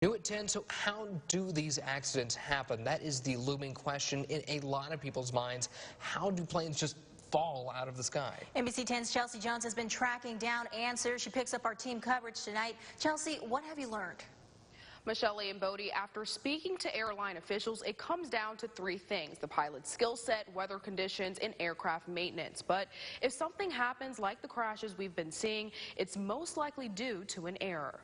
New at 10, so how do these accidents happen? That is the looming question in a lot of people's minds. How do planes just fall out of the sky? NBC 10's Chelsea Jones has been tracking down answers. She picks up our team coverage tonight. Chelsea, what have you learned? Michelle Lee and Bodie, after speaking to airline officials, it comes down to three things: the pilot's skill set, weather conditions, and aircraft maintenance. But if something happens like the crashes we've been seeing, it's most likely due to an error.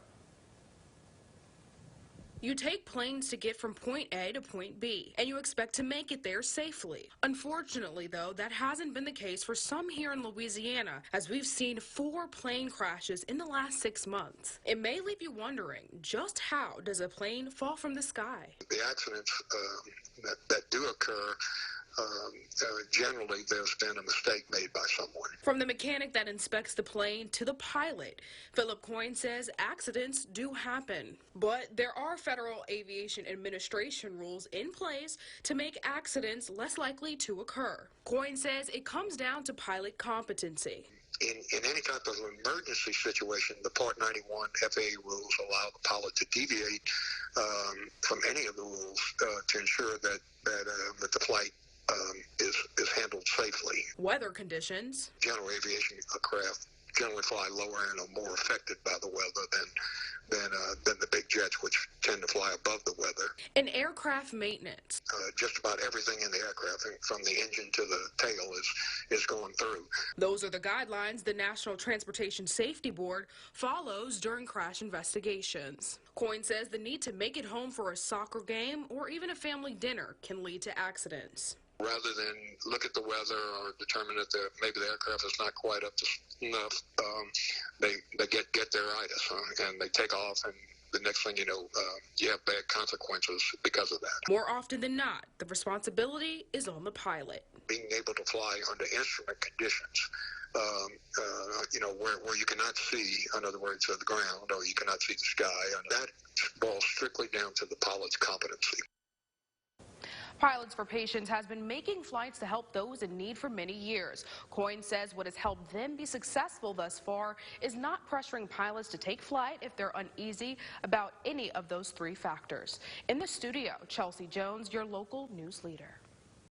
You take planes to get from point A to point B, and you expect to make it there safely. Unfortunately, though, that hasn't been the case for some here in Louisiana, as we've seen 4 plane crashes in the last 6 months. It may leave you wondering, just how does a plane fall from the sky? The accidents that do occur, generally there's been a mistake made by someone. From the mechanic that inspects the plane to the pilot, Philip Coyne says accidents do happen, but there are Federal Aviation Administration rules in place to make accidents less likely to occur. Coyne says it comes down to pilot competency. In any type of emergency situation, the Part 91 FAA rules allow the pilot to deviate from any of the rules to ensure that the flight is handled safely. Weather conditions. General aviation craft generally fly lower and are more affected by the weather than the big jets, which tend to fly above the weather. And aircraft maintenance. Just about everything in the aircraft, from the engine to the tail, is going through. Those are the guidelines the National Transportation Safety Board follows during crash investigations. Coyne says the need to make it home for a soccer game or even a family dinner can lead to accidents. Rather than look at the weather or determine that maybe the aircraft is not quite up to snuff, they get their itis, and they take off, and the next thing you know, you have bad consequences because of that. More often than not, the responsibility is on the pilot. Being able to fly under instrument conditions, where you cannot see, in other words, the ground, or you cannot see the sky, and that boils strictly down to the pilot's competency. Pilots for Patients has been making flights to help those in need for many years. Coyne says what has helped them be successful thus far is not pressuring pilots to take flight if they're uneasy about any of those 3 factors. In the studio, Chelsea Jones, your local news leader.